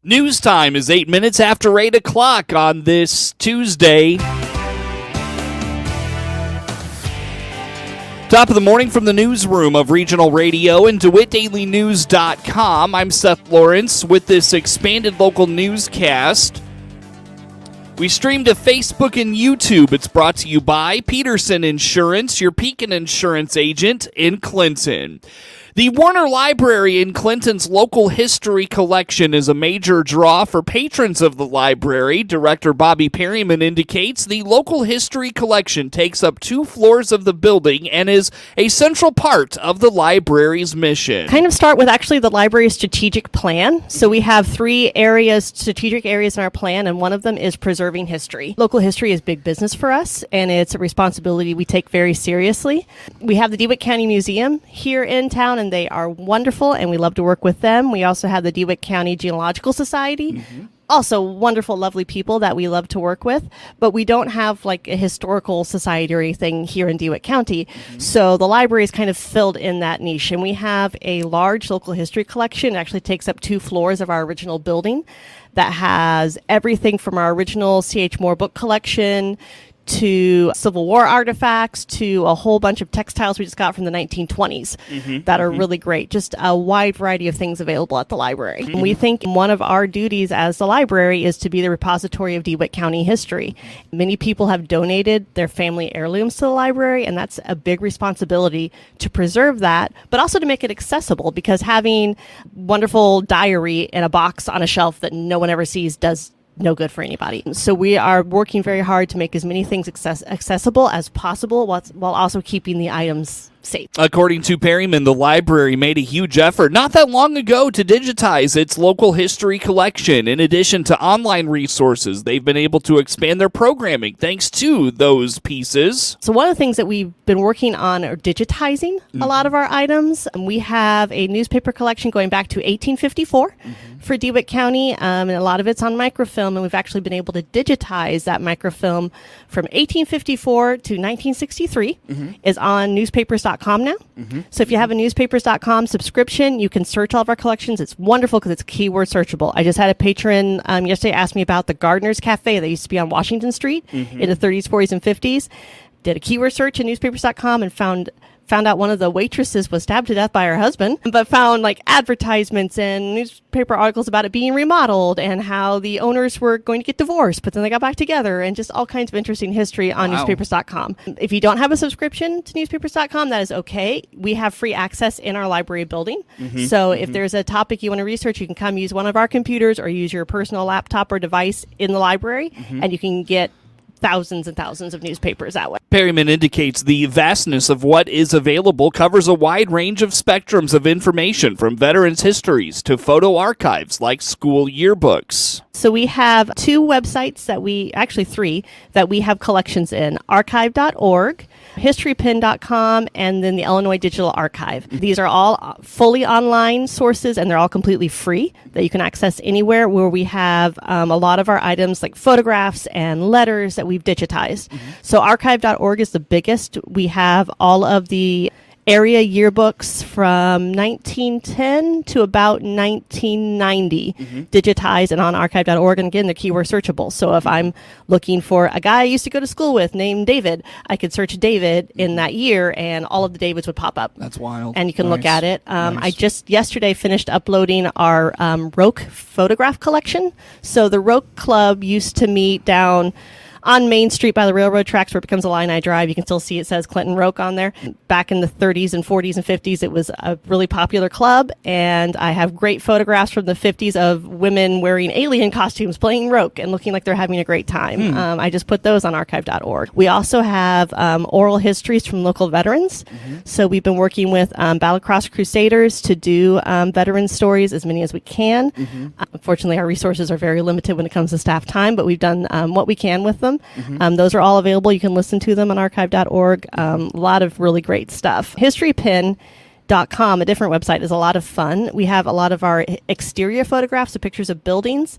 News time is 8 minutes after 8 o'clock on this Tuesday. Top of the morning from the newsroom of Regional Radio and DeWittDailyNews.com. I'm Seth Lawrence with this expanded local newscast. We stream to Facebook and YouTube. It's brought to you by Peterson Insurance, your Pekin Insurance agent in Clinton. The Warner Library in Clinton's local history collection is a major draw for patrons of the library. Director Bobby Perryman indicates the local history collection takes up 2 floors of the building and is a central part of the library's mission. Kind of start with actually the library's strategic plan. So we have 3 strategic areas in our plan, and one of them is preserving history. Local history is big business for us, and it's a responsibility we take very seriously. We have the DeWitt County Museum here in town, and they are wonderful, and we love to work with them. We also have the DeWitt County Genealogical Society. Also wonderful, lovely people that we love to work with, but we don't have like a historical society or anything here in DeWitt County. So the library is kind of filled in that niche, and we have a large local history collection. It actually takes up 2 floors of our original building that has everything from our original C.H. Moore book collection to Civil War artifacts, to a whole bunch of textiles we just got from the 1920s that are really great. Just a wide variety of things available at the library. And we think one of our duties as the library is to be the repository of DeWitt County history. Many people have donated their family heirlooms to the library, and that's a big responsibility to preserve that, but also to make it accessible, because having wonderful diary in a box on a shelf that no one ever sees does no good for anybody. So we are working very hard to make as many things accessible as possible while also keeping the items safe. According to Perryman, the library made a huge effort not that long ago to digitize its local history collection. In addition to online resources, they've been able to expand their programming thanks to those pieces. So one of the things that we've been working on are digitizing a lot of our items. We have a newspaper collection going back to 1854 for DeWitt County, and a lot of it's on microfilm, and we've actually been able to digitize that microfilm from 1854 to 1963 is on newspapers.com now. So if you have a newspapers.com subscription, you can search all of our collections. It's wonderful because it's keyword searchable. I just had a patron yesterday ask me about the Gardener's Cafe that used to be on Washington Street in the 30s, 40s, and 50s. Did a keyword search in newspapers.com and found out one of the waitresses was stabbed to death by her husband, but found like advertisements and newspaper articles about it being remodeled and how the owners were going to get divorced, but then they got back together, and just all kinds of interesting history on newspapers.com. If you don't have a subscription to newspapers.com, that is okay. We have free access in our library building. So if there's a topic you want to research, you can come use one of our computers or use your personal laptop or device in the library, and you can get thousands and thousands of newspapers that way. Perryman indicates the vastness of what is available covers a wide range of spectrums of information, from veterans' histories to photo archives like school yearbooks. So we have 2 websites actually 3, that we have collections in: archive.org, historypin.com, and then the Illinois Digital Archive. These are all fully online sources, and they're all completely free that you can access anywhere, where we have a lot of our items like photographs and letters that we've digitized. So archive.org is the biggest. We have all of the area yearbooks from 1910 to about 1990 digitized and on archive.org. And again, they're keyword searchable. So if I'm looking for a guy I used to go to school with named David, I could search David in that year, and all of the Davids would pop up. That's wild. And you can look at it. I just yesterday finished uploading our Roque photograph collection. So the Roque Club used to meet down on Main Street by the railroad tracks where it becomes Illini Drive. You can still see it says Clinton Roque on there. Back in the 30s and 40s and 50s, it was a really popular club, and I have great photographs from the 50s of women wearing alien costumes playing Roque and looking like they're having a great time. I just put those on archive.org. We also have oral histories from local veterans. So we've been working with Battlecross Crusaders to do veteran stories, as many as we can. Unfortunately, our resources are very limited when it comes to staff time, but we've done what we can with them. Those are all available. You can listen to them on archive.org. A lot of really great stuff. History Pin GBBall.com, a different website, is a lot of fun. We have a lot of our exterior photographs, so pictures of buildings.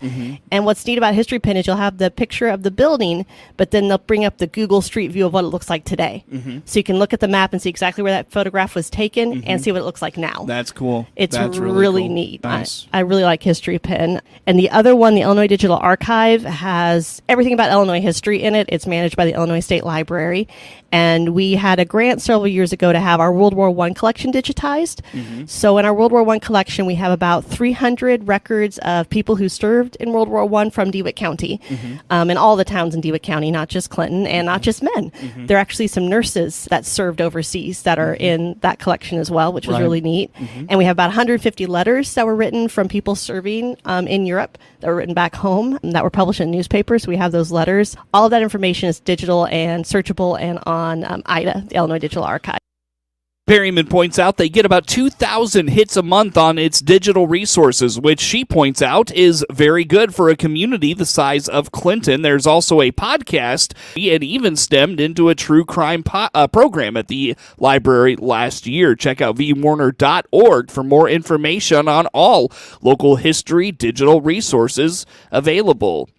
And what's neat about History Pin is you'll have the picture of the building, but then they'll bring up the Google Street View of what it looks like today. So you can look at the map and see exactly where that photograph was taken and see what it looks like now. That's cool. It's That's really cool. neat. Nice. I really like History Pin. And the other one, the Illinois Digital Archive, has everything about Illinois history in it. It's managed by the Illinois State Library. And we had a grant several years ago to have our World War I collection digitized. So in our World War I collection, we have about 300 records of people who served in World War I from DeWitt County, and all the towns in DeWitt County, not just Clinton, and not just men. There are actually some nurses that served overseas that are in that collection as well, which was really neat. And we have about 150 letters that were written from people serving in Europe that were written back home and that were published in newspapers. We have those letters. All of that information is digital and searchable and on IDA, the Illinois Digital Archive. Perryman points out they get about 2,000 hits a month on its digital resources, which she points out is very good for a community the size of Clinton. There's also a podcast. It even stemmed into a true crime program at the library last year. Check out vwarner.org for more information on all local history digital resources available.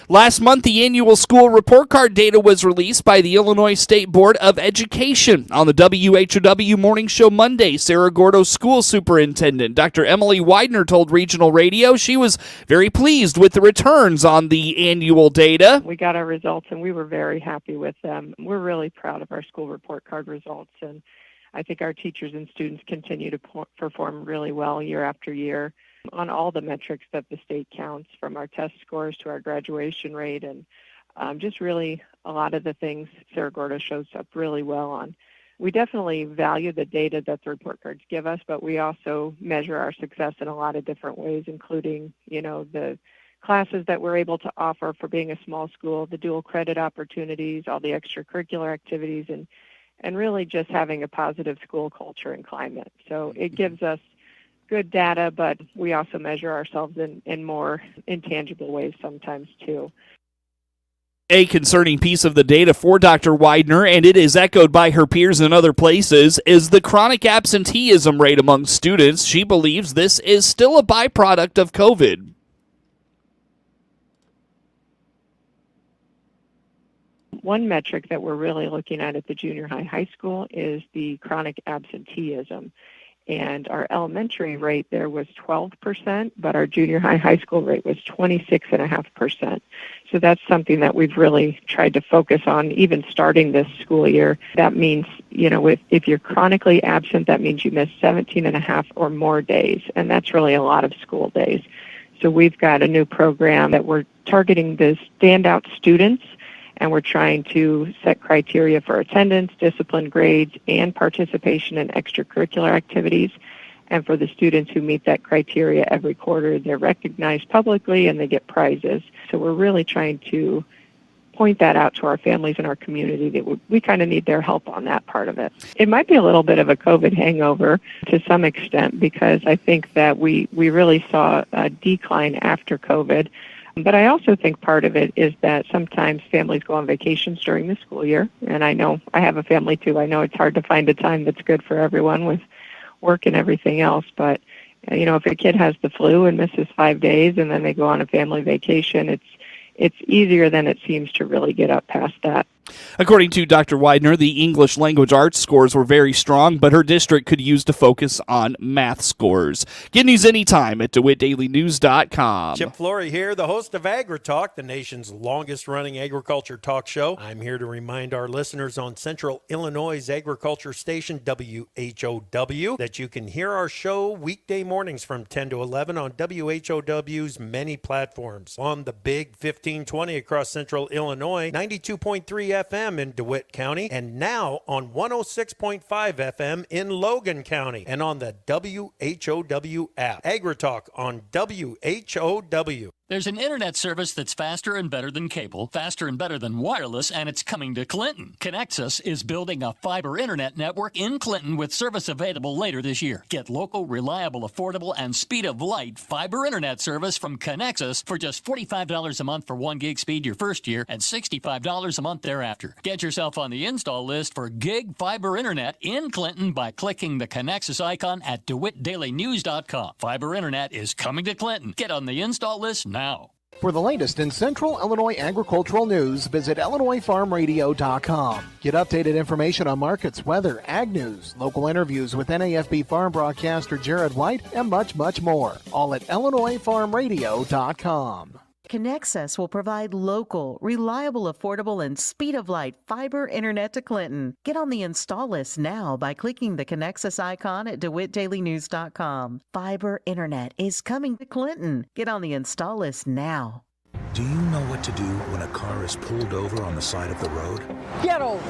Last month, the annual school report card data was released by the Illinois State Board of Education. On the WHOW Morning Show Monday, Cerro Gordo School Superintendent Dr. Emily Widener told Regional Radio she was very pleased with the returns on the annual data. We got our results, and we were very happy with them. We're really proud of our school report card results, and I think our teachers and students continue to perform really well year after year on all the metrics that the state counts, from our test scores to our graduation rate, and just really a lot of the things Cerro Gordo shows up really well on. We definitely value the data that the report cards give us, but we also measure our success in a lot of different ways, including, the classes that we're able to offer for being a small school, the dual credit opportunities, all the extracurricular activities, and really just having a positive school culture and climate. So it gives us good data, but we also measure ourselves in more intangible ways sometimes too. A concerning piece of the data for Dr. Widener, and it is echoed by her peers in other places, is the chronic absenteeism rate among students. She believes this is still a byproduct of COVID. One metric that we're really looking at the junior high school is the chronic absenteeism. And our elementary rate there was 12%, but our junior high school rate was 26.5%. So that's something that we've really tried to focus on, even starting this school year. That means, if you're chronically absent, that means you miss 17.5 or more days, and that's really a lot of school days. So we've got a new program that we're targeting the standout students, and we're trying to set criteria for attendance, discipline, grades, and participation in extracurricular activities. And for the students who meet that criteria every quarter, they're recognized publicly and they get prizes. So we're really trying to point that out to our families and our community that we kind of need their help on that part of it. It might be a little bit of a COVID hangover to some extent, because I think that we really saw a decline after COVID. But I also think part of it is that sometimes families go on vacations during the school year. And I know I have a family too. I know it's hard to find a time that's good for everyone with work and everything else. But, if a kid has the flu and misses 5 days and then they go on a family vacation, it's easier than it seems to really get up past that. According to Dr. Widener, the English language arts scores were very strong, but her district could use to focus on math scores. Get news anytime at DeWittDailyNews.com. Chip Flory here, the host of AgriTalk, the nation's longest-running agriculture talk show. I'm here to remind our listeners on Central Illinois' agriculture station, WHOW, that you can hear our show weekday mornings from 10 to 11 on WHOW's many platforms. On the Big 1520 across Central Illinois, 92.3 FM in DeWitt County, and now on 106.5 FM in Logan County, and on the WHOW app. AgriTalk on WHOW. There's an internet service that's faster and better than cable, faster and better than wireless, and it's coming to Clinton. Connexus is building a fiber internet network in Clinton with service available later this year. Get local, reliable, affordable, and speed of light fiber internet service from Connexus for just $45 a month for 1 gig speed your first year and $65 a month thereafter. after. Get yourself on the install list for gig fiber internet in Clinton by clicking the Connexus icon at DeWittDailyNews.com. Fiber internet is coming to Clinton. Get on the install list now. For the latest in Central Illinois agricultural news, visit IllinoisFarmRadio.com. Get updated information on markets, weather, ag news, local interviews with NAFB farm broadcaster Jared White, and much, much more. All at IllinoisFarmRadio.com. Connexus will provide local, reliable, affordable, and speed-of-light fiber internet to Clinton. Get on the install list now by clicking the Connexus icon at DeWittDailyNews.com. Fiber internet is coming to Clinton. Get on the install list now. Do you know what to do when a car is pulled over on the side of the road? Get over!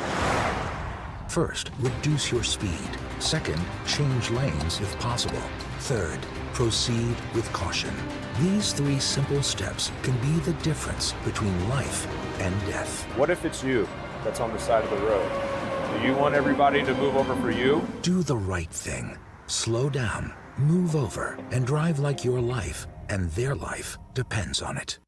First, reduce your speed. Second, change lanes if possible. Third, proceed with caution. These 3 simple steps can be the difference between life and death. What if it's you that's on the side of the road? Do you want everybody to move over for you? Do the right thing. Slow down, move over, and drive like your life and their life depends on it.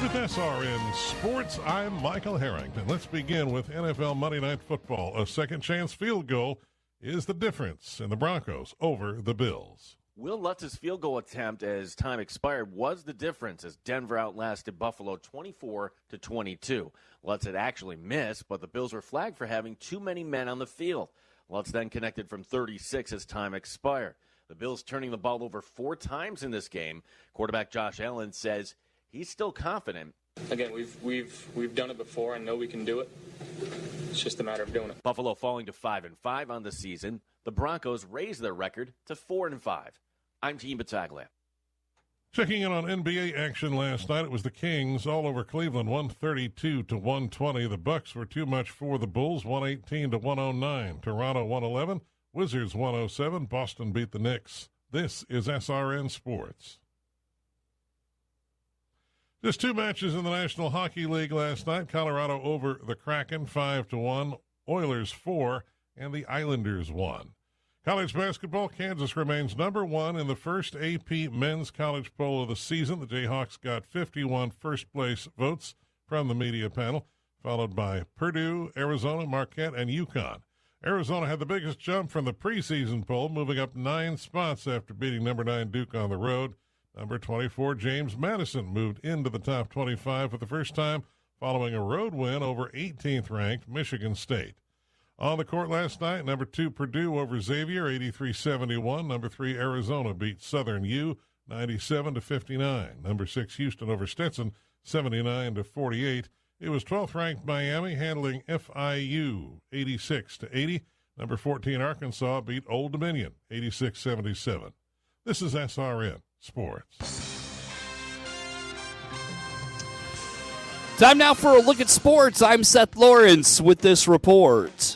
With SRN Sports, I'm Michael Harrington. Let's begin with NFL Monday Night Football. A second chance field goal is the difference in the Broncos over the Bills. Will Lutz's field goal attempt as time expired was the difference as Denver outlasted Buffalo 24-22. Lutz had actually missed, but the Bills were flagged for having too many men on the field. Lutz then connected from 36 as time expired. The Bills turning the ball over 4 times in this game. Quarterback Josh Allen says he's still confident. Again, we've done it before and know we can do it. It's just a matter of doing it. Buffalo falling to 5-5 on the season. The Broncos raised their record to 4-5. I'm Team Battaglia. Checking in on NBA action last night, it was the Kings all over Cleveland, 132-120. The Bucks were too much for the Bulls, 118-109. Toronto 111, Wizards 107. Boston beat the Knicks. This is SRN Sports. Just 2 matches in the National Hockey League last night. Colorado over the Kraken 5-1, Oilers 4, and the Islanders 1. College basketball, Kansas remains number 1 in the first AP men's college poll of the season. The Jayhawks got 51 first-place votes from the media panel, followed by Purdue, Arizona, Marquette, and UConn. Arizona had the biggest jump from the preseason poll, moving up 9 spots after beating number 9 Duke on the road. Number 24, James Madison, moved into the top 25 for the first time following a road win over 18th-ranked Michigan State. On the court last night, number 2 Purdue over Xavier, 83-71. Number 3 Arizona beat Southern U, 97-59. Number 6 Houston over Stetson, 79-48. It was 12th-ranked Miami handling FIU, 86-80. Number 14 Arkansas beat Old Dominion, 86-77. This is SRN Sports. Time now for a look at sports. I'm Seth Lawrence with this report.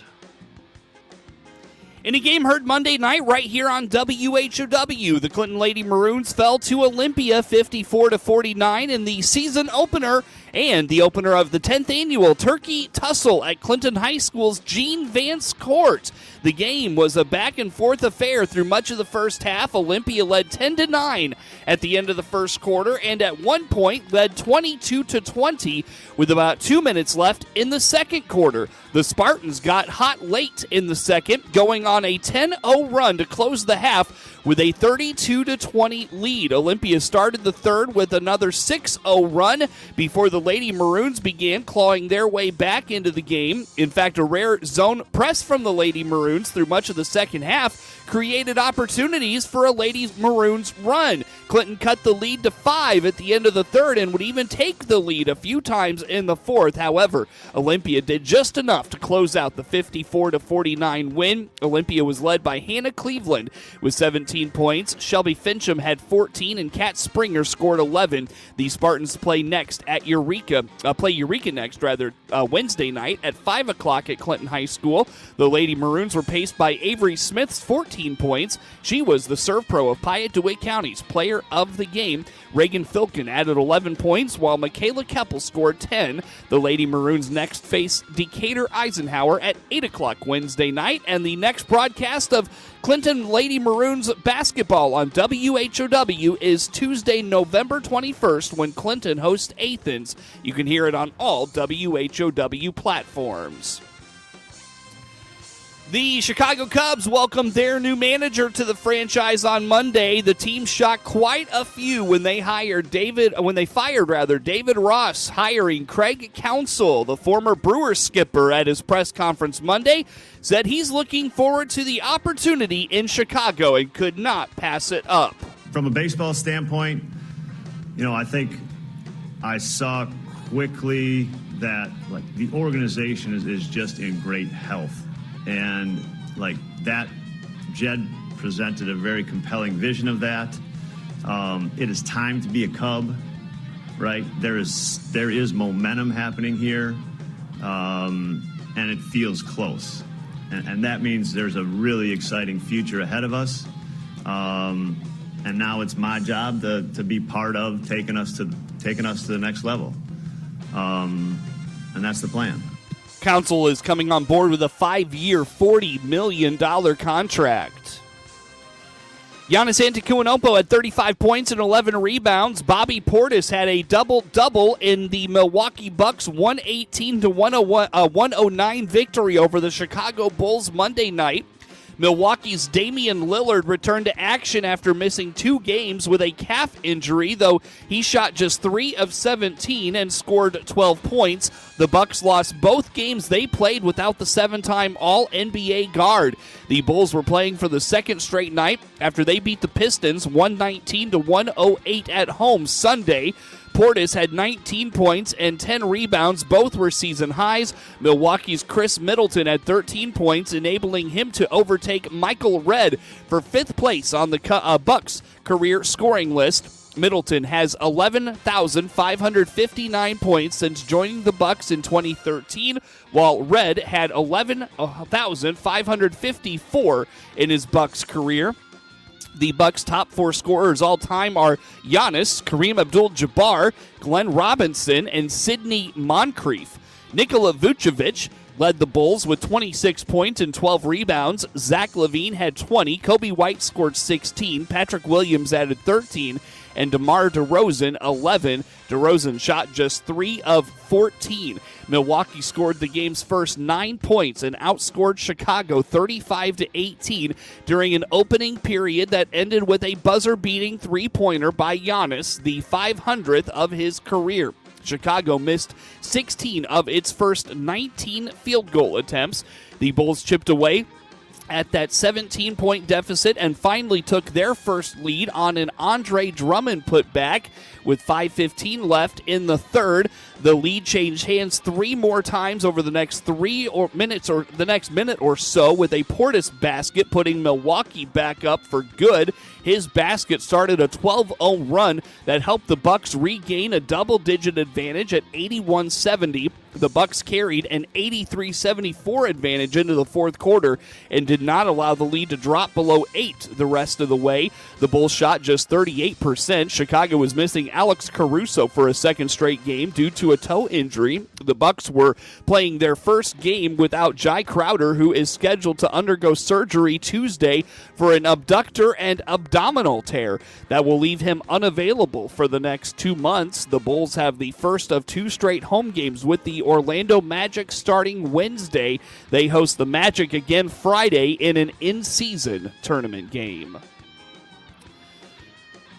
In a game heard Monday night right here on WHOW, the Clinton Lady Maroons fell to Olympia 54-49 in the season opener and the opener of the 10th annual Turkey Tussle at Clinton High School's Gene Vance Court. The game was a back-and-forth affair through much of the first half. Olympia led 10-9 at the end of the first quarter and at one point led 22-20 with about 2 minutes left in the second quarter. The Spartans got hot late in the second, going on a 10-0 run to close the half with a 32-20 lead. Olympia started the third with another 6-0 run before the Lady Maroons began clawing their way back into the game. In fact, a rare zone press from the Lady Maroons through much of the second half created opportunities for a Lady Maroons run. Clinton cut the lead to 5 at the end of the third and would even take the lead a few times in the fourth. However, Olympia did just enough to close out the 54-49 win. Olympia was led by Hannah Cleveland with 17 points. Shelby Fincham had 14 and Kat Springer scored 11. The Spartans play Eureka next Wednesday night at 5 o'clock at Clinton High School. The Lady Maroons were paced by Avery Smith's 14 points. She was the serve pro of Piatt-DeWitt County's player of the game. Reagan Filkin added 11 points, while Michaela Keppel scored 10. The Lady Maroons next face Decatur Eisenhower at 8 o'clock Wednesday night, and the next broadcast of Clinton Lady Maroons basketball on WHOW is Tuesday, November 21st, when Clinton hosts Athens. You can hear it on all WHOW platforms. The Chicago Cubs welcomed their new manager to the franchise on Monday. The team shocked quite a few when they fired David Ross, hiring Craig Counsell, the former Brewers skipper, at his press conference Monday, said he's looking forward to the opportunity in Chicago and could not pass it up. From a baseball standpoint, I think I saw quickly that the organization is just in great health. And that, Jed presented a very compelling vision of that. It is time to be a Cub, right? There is momentum happening here, and it feels close. And that means there's a really exciting future ahead of us. And now it's my job to be part of taking us to the next level. And that's the plan. Counsell is coming on board with a 5-year, $40 million contract. Giannis Antetokounmpo had 35 points and 11 rebounds. Bobby Portis had a double-double in the Milwaukee Bucks' 118-109 victory over the Chicago Bulls Monday night. Milwaukee's Damian Lillard returned to action after missing 2 games with a calf injury, though he shot just 3 of 17 and scored 12 points. The Bucks lost both games they played without the 7-time All-NBA guard. The Bulls were playing for the second straight night after they beat the Pistons 119-108 at home Sunday. Portis had 19 points and 10 rebounds. Both were season highs. Milwaukee's Chris Middleton had 13 points, enabling him to overtake Michael Redd for 5th place on the Bucks' career scoring list. Middleton has 11,559 points since joining the Bucks in 2013, while Redd had 11,554 in his Bucks career. The Bucks' top 4 scorers all time are Giannis, Kareem Abdul-Jabbar, Glenn Robinson, and Sidney Moncrief. Nikola Vucevic led the Bulls with 26 points and 12 rebounds. Zach LaVine had 20. Kobe White scored 16. Patrick Williams added 13. And DeMar DeRozan, 11. DeRozan shot just 3 of 14. Milwaukee scored the game's first 9 points and outscored Chicago 35-18 during an opening period that ended with a buzzer-beating three-pointer by Giannis, the 500th of his career. Chicago missed 16 of its first 19 field goal attempts. The Bulls chipped away at that 17-point deficit and finally took their first lead on an Andre Drummond putback with 5:15 left in the third. The lead changed hands 3 more times over the next minute or so, with a Portis basket putting Milwaukee back up for good. His basket started a 12-0 run that helped the Bucks regain a double-digit advantage at 81-70. The Bucks carried an 83-74 advantage into the fourth quarter and did not allow the lead to drop below 8 the rest of the way. The Bulls shot just 38%. Chicago was missing Alex Caruso for a second straight game due to a toe injury. The Bucks were playing their first game without Jai Crowder, who is scheduled to undergo surgery Tuesday for an abductor and abdominal tear that will leave him unavailable for the next 2 months. The Bulls have the first of 2 straight home games with the Orlando Magic starting Wednesday. They host the Magic again Friday in an in-season tournament game.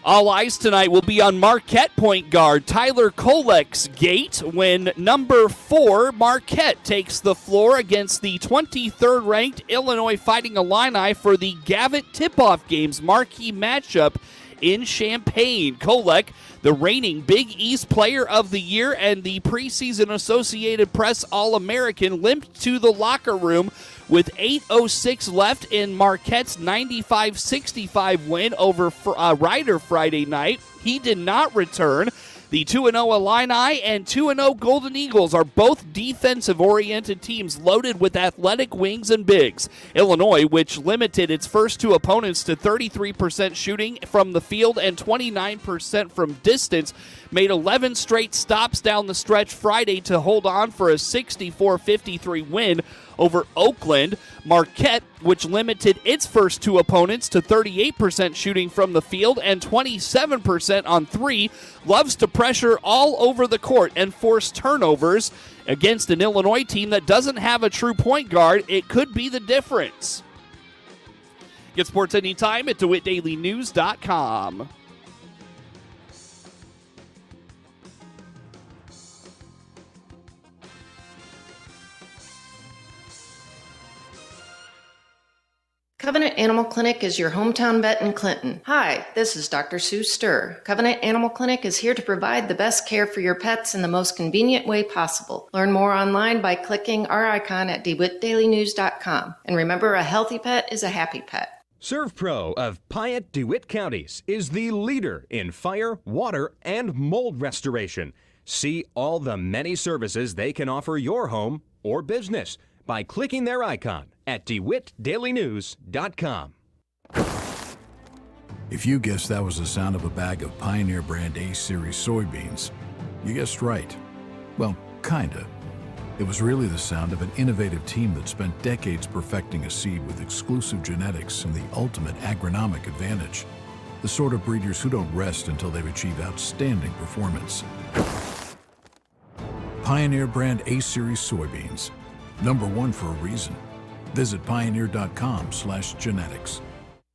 All eyes tonight will be on Marquette point guard Tyler Kolek's gate when number 4 Marquette takes the floor against the 23rd ranked Illinois Fighting Illini for the Gavitt Tip-Off Games marquee matchup in Champaign. Kolek, the reigning Big East Player of the Year and the preseason Associated Press All-American, limped to the locker room with 8:06 left in Marquette's 95-65 win over Rider Friday night. He did not return. The 2-0 Illini and 2-0 Golden Eagles are both defensive-oriented teams loaded with athletic wings and bigs. Illinois, which limited its first 2 opponents to 33% shooting from the field and 29% from distance, made 11 straight stops down the stretch Friday to hold on for a 64-53 win over Oakland. Marquette, which limited its first two opponents to 38% shooting from the field and 27% on three, loves to pressure all over the court and force turnovers. Against an Illinois team that doesn't have a true point guard, it could be the difference. Get sports anytime at DeWittDailyNews.com. Covenant Animal Clinic is your hometown vet in Clinton. Hi, this is Dr. Sue Sturr. Covenant Animal Clinic is here to provide the best care for your pets in the most convenient way possible. Learn more online by clicking our icon at DeWittDailyNews.com. And remember, a healthy pet is a happy pet. ServPro of Piatt DeWitt counties is the leader in fire, water, and mold restoration. See all the many services they can offer your home or business by clicking their icon at DeWittDailyNews.com. If you guessed that was the sound of a bag of Pioneer brand A-Series soybeans, you guessed right. Well, kinda. It was really the sound of an innovative team that spent decades perfecting a seed with exclusive genetics and the ultimate agronomic advantage. The sort of breeders who don't rest until they've achieved outstanding performance. Pioneer brand A-Series soybeans. #1 for a reason. Visit pioneer.com/genetics.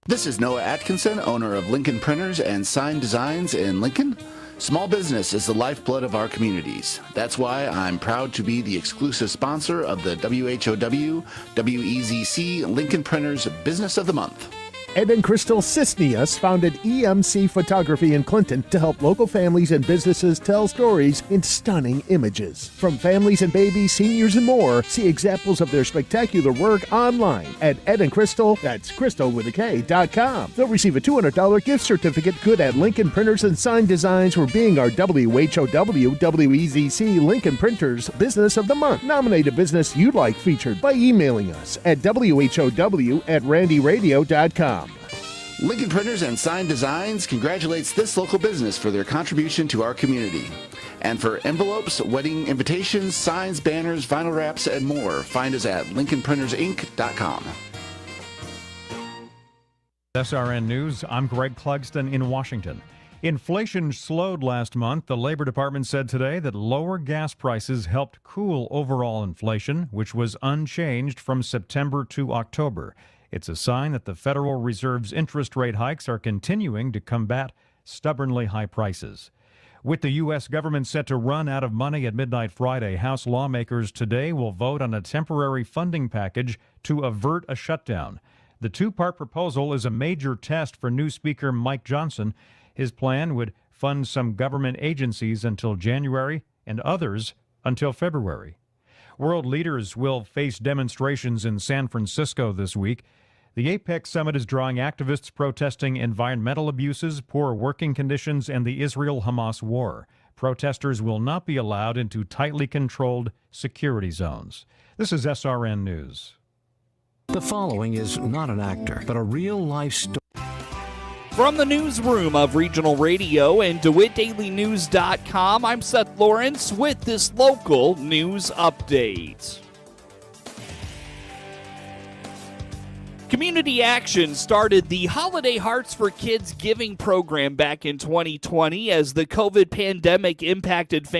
This is Noah Atkinson, owner of Lincoln Printers and Sign Designs in Lincoln. Small business is the lifeblood of our communities. That's why I'm proud to be the exclusive sponsor of the WHOW WEZC Lincoln Printers Business of the Month. Ed and Crystal Cisnius founded EMC Photography in Clinton to help local families and businesses tell stories in stunning images. From families and babies, seniors, and more, see examples of their spectacular work online at Ed and Crystal, that's crystal.com. They'll receive a $200 gift certificate good at Lincoln Printers and Sign Designs for being our WHOW WEZC Lincoln Printers Business of the Month. Nominate a business you'd like featured by emailing us at WHOW@randyradio.com. Lincoln Printers and Sign Designs congratulates this local business for their contribution to our community. And for envelopes, wedding invitations, signs, banners, vinyl wraps, and more, find us at LincolnPrintersInc.com. SRN News, I'm Greg Clugston in Washington. Inflation slowed last month. The Labor Department said today that lower gas prices helped cool overall inflation, which was unchanged from September to October. It's a sign that the Federal Reserve's interest rate hikes are continuing to combat stubbornly high prices. With the U.S. government set to run out of money at midnight Friday, House lawmakers today will vote on a temporary funding package to avert a shutdown. The two-part proposal is a major test for new Speaker Mike Johnson. His plan would fund some government agencies until January and others until February. World leaders will face demonstrations in San Francisco this week. The APEC summit is drawing activists protesting environmental abuses, poor working conditions, and the Israel-Hamas war. Protesters will not be allowed into tightly controlled security zones. This is SRN News. The following is not an actor, but a real-life story. From the newsroom of Regional Radio and DeWittDailyNews.com, I'm Seth Lawrence with this local news update. Community Action started the Holiday Hearts for Kids giving program back in 2020 as the COVID pandemic impacted families.